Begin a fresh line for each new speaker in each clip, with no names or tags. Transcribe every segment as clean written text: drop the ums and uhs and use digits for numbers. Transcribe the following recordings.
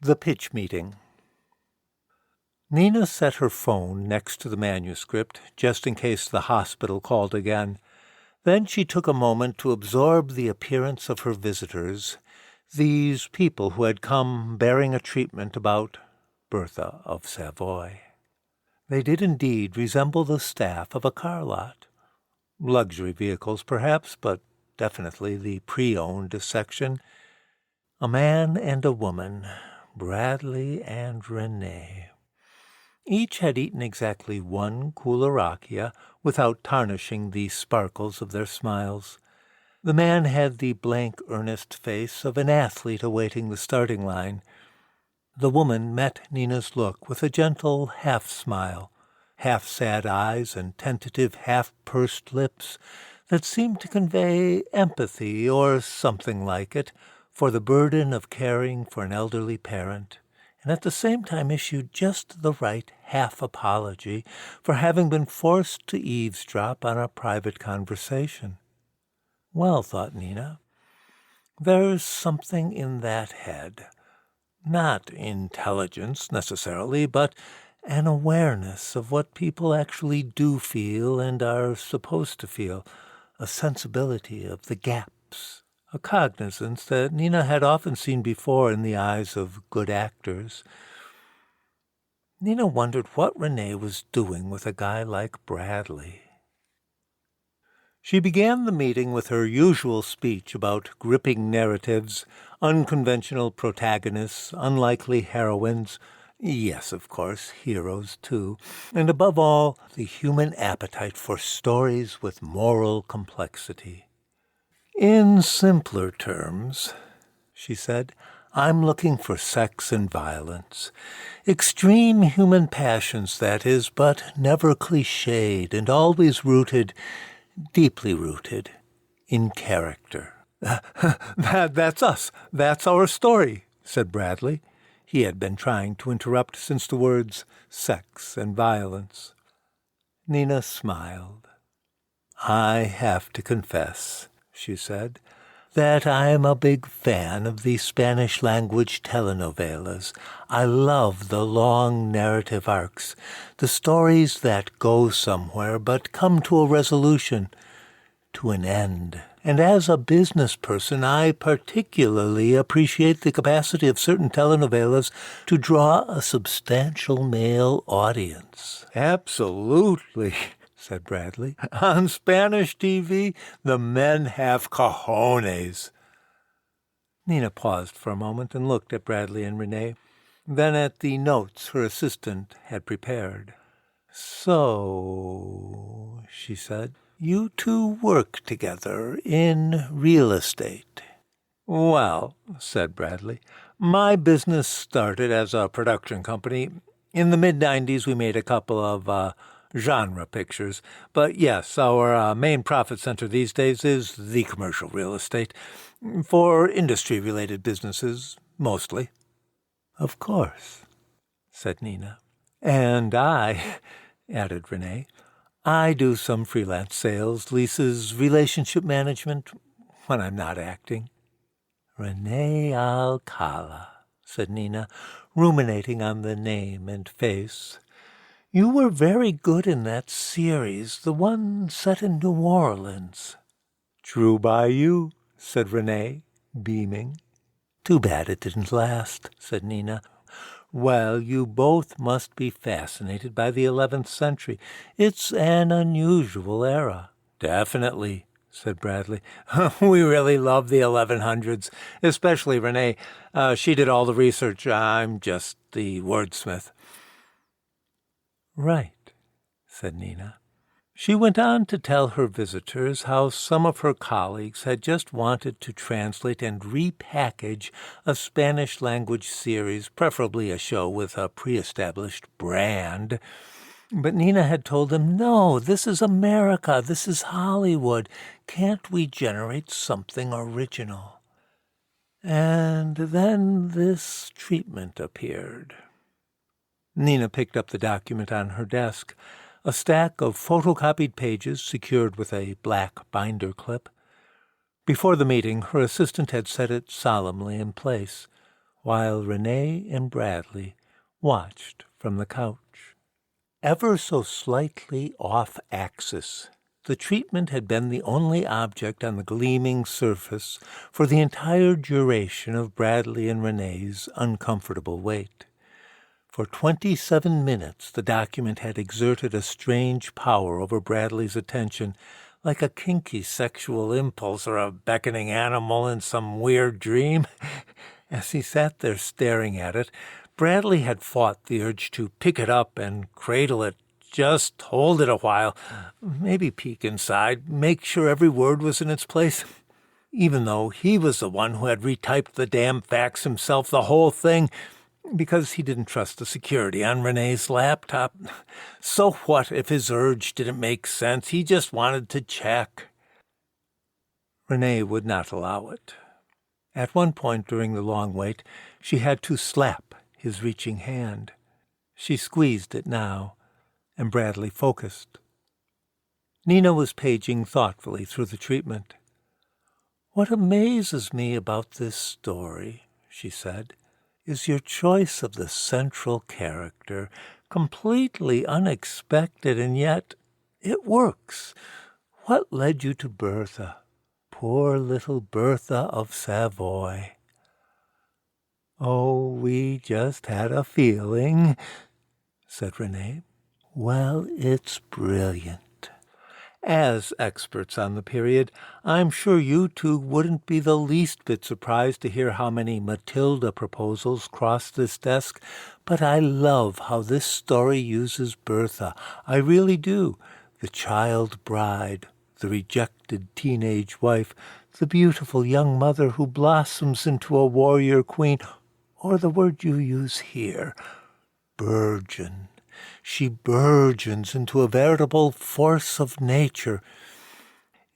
The pitch meeting. Nina set her phone next to the manuscript, just in case the hospital called again. Then she took a moment to absorb the appearance of her visitors, these people who had come bearing a treatment about Bertha of Savoy. They did indeed resemble the staff of a car lot. Luxury vehicles, perhaps, but definitely the pre-owned section. A man and a woman, Bradley and Renee. Each had eaten exactly one koolarakia without tarnishing the sparkles of their smiles. The man had the blank, earnest face of an athlete awaiting the starting line. The woman met Nina's look with a gentle half-smile, half-sad eyes and tentative half-pursed lips that seemed to convey empathy or something like it for the burden of caring for an elderly parent, and at the same time issued just the right half-apology for having been forced to eavesdrop on a private conversation. Well, thought Nina, there's something in that head. Not intelligence, necessarily, but an awareness of what people actually do feel and are supposed to feel, a sensibility of the gaps, a cognizance that Nina had often seen before in the eyes of good actors. Nina wondered what Renee was doing with a guy like Bradley. She began the meeting with her usual speech about gripping narratives, unconventional protagonists, unlikely heroines, yes, of course, heroes too, and above all, the human appetite for stories with moral complexity. In simpler terms, she said, I'm looking for sex and violence. Extreme human passions, that is, but never cliched and always rooted, deeply rooted, in character. That's us. That's our story, said Bradley. He had been trying to interrupt since the words sex and violence. Nina smiled. I have to confess, she said, that I am a big fan of the Spanish-language telenovelas. I love the long narrative arcs, the stories that go somewhere but come to a resolution, to an end. And as a business person, I particularly appreciate the capacity of certain telenovelas to draw a substantial male audience. Absolutely, said Bradley. On Spanish TV, the men have cojones. Nina paused for a moment and looked at Bradley and Renee, then at the notes her assistant had prepared. So, she said, you two work together in real estate. Well, said Bradley, my business started as a production company. In the mid-90s, we made a couple of genre pictures. But yes, our main profit center these days is the commercial real estate, for industry-related businesses, mostly. Of course, said Nina. And I, added Renee, I do some freelance sales, leases, relationship management when I'm not acting. Renee Alcala, said Nina, ruminating on the name and face. You were very good in that series, the one set in New Orleans. True by you, said Renee, beaming. Too bad it didn't last, said Nina. Well, you both must be fascinated by the 11th century. It's an unusual era. Definitely, said Bradley. We really love the 1100s, especially Renee. She did all the research. I'm just the wordsmith. Right, said Nina. She went on to tell her visitors how some of her colleagues had just wanted to translate and repackage a Spanish-language series, preferably a show with a pre-established brand. But Nina had told them, no, this is America, this is Hollywood. Can't we generate something original? And then this treatment appeared. Nina picked up the document on her desk, a stack of photocopied pages secured with a black binder clip. Before the meeting, her assistant had set it solemnly in place. while Renee and Bradley watched from the couch. Ever so slightly off-axis, the treatment had been the only object on the gleaming surface for the entire duration of Bradley and Renee's uncomfortable wait. For 27 minutes the document had exerted a strange power over Bradley's attention, like a kinky sexual impulse or a beckoning animal in some weird dream. As he sat there staring at it, Bradley had fought the urge to pick it up and cradle it, just hold it a while, maybe peek inside, make sure every word was in its place. Even though he was the one who had retyped the damn fax himself, the whole thing, because he didn't trust the security on Renee's laptop. So what if his urge didn't make sense? He just wanted to check. Renee would not allow it. At one point during the long wait, she had to slap his reaching hand. She squeezed it now, and Bradley focused. Nina was paging thoughtfully through the treatment. "What amazes me about this story," she said, "is your choice of the central character. Completely unexpected, and yet it works. What led you to Bertha? Poor little Bertha of Savoy." "Oh, we just had a feeling," said Renee. "Well, it's brilliant. As experts on the period, I'm sure you two wouldn't be the least bit surprised to hear how many Matilda proposals crossed this desk, but I love how this story uses Bertha. I really do. The child bride, the rejected teenage wife, the beautiful young mother who blossoms into a warrior queen, or the word you use here, burgeon. She burgeons into a veritable force of nature.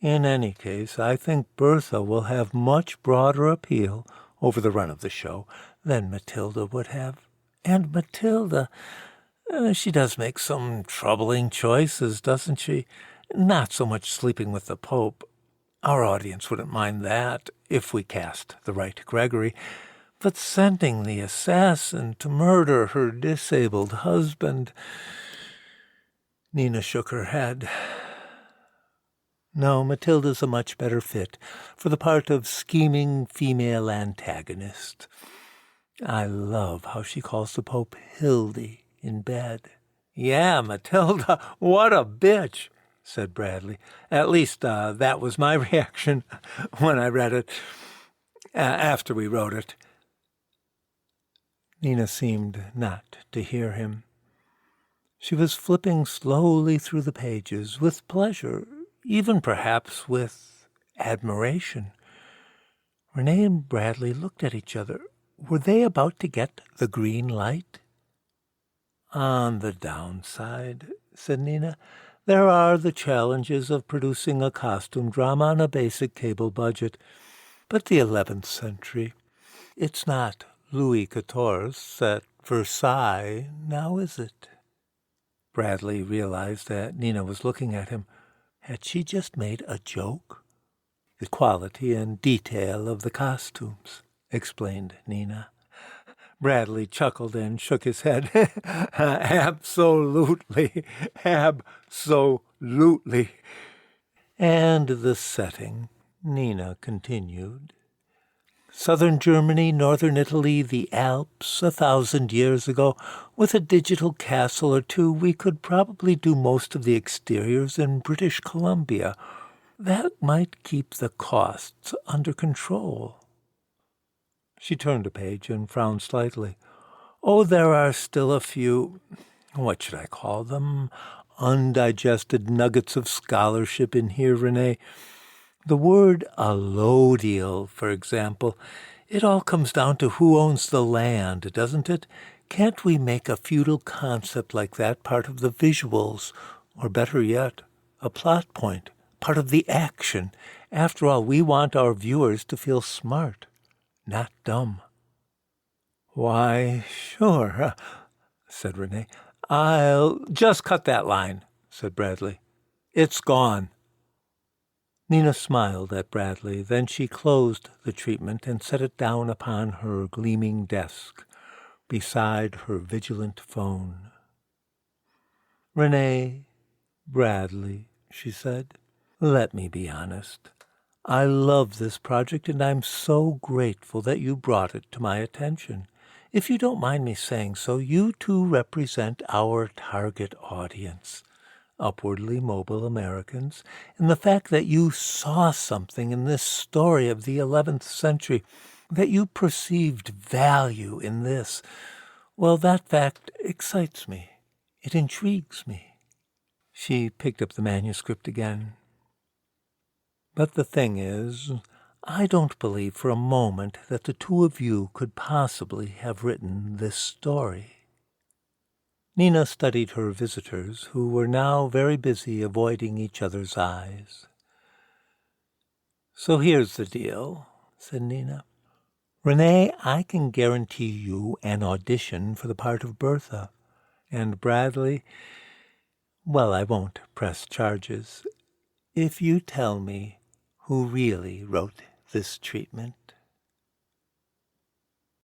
In any case, I think Bertha will have much broader appeal over the run of the show than Matilda would have. And Matilda, she does make some troubling choices, doesn't she? Not so much sleeping with the Pope. Our audience wouldn't mind that if we cast the right Gregory. But sending the assassin to murder her disabled husband... Nina shook her head. No, Matilda's a much better fit for the part of scheming female antagonist. I love how she calls the Pope Hildy in bed. "Yeah, Matilda, what a bitch," said Bradley. "At least that was my reaction when I read it, after we wrote it." Nina seemed not to hear him. She was flipping slowly through the pages with pleasure, even perhaps with admiration. Renee and Bradley looked at each other. Were they about to get the green light? "On the downside," said Nina, "there are the challenges of producing a costume drama on a basic cable budget. But the 11th century, it's not Louis XIV at Versailles, now is it?" Bradley realized that Nina was looking at him. Had she just made a joke? "The quality and detail of the costumes," explained Nina. Bradley chuckled and shook his head. Absolutely. "And the setting," Nina continued. "Southern Germany, northern Italy, the Alps, 1,000 years ago. With a digital castle or two, we could probably do most of the exteriors in British Columbia. That might keep the costs under control." She turned a page and frowned slightly. "Oh, there are still a few, what should I call them, undigested nuggets of scholarship in here, Renee. The word allodial, for example. It all comes down to who owns the land, doesn't it? Can't we make a feudal concept like that part of the visuals, or better yet, a plot point, part of the action? After all, we want our viewers to feel smart, not dumb." "Why, sure," said Renee. "I'll just cut that line," said Bradley. "It's gone." Nina smiled at Bradley. Then she closed the treatment and set it down upon her gleaming desk, beside her vigilant phone. "Renee, Bradley," she said, "let me be honest. I love this project, and I'm so grateful that you brought it to my attention. If you don't mind me saying so, you two represent our target audience, upwardly mobile Americans, and the fact that you saw something in this story of the 11th century, that you perceived value in this, well, that fact excites me. It intrigues me." She picked up the manuscript again. "But the thing is, I don't believe for a moment that the two of you could possibly have written this story." Nina studied her visitors, who were now very busy avoiding each other's eyes. "So here's the deal," said Nina. "Renee, I can guarantee you an audition for the part of Bertha. And Bradley, well, I won't press charges if you tell me who really wrote this treatment."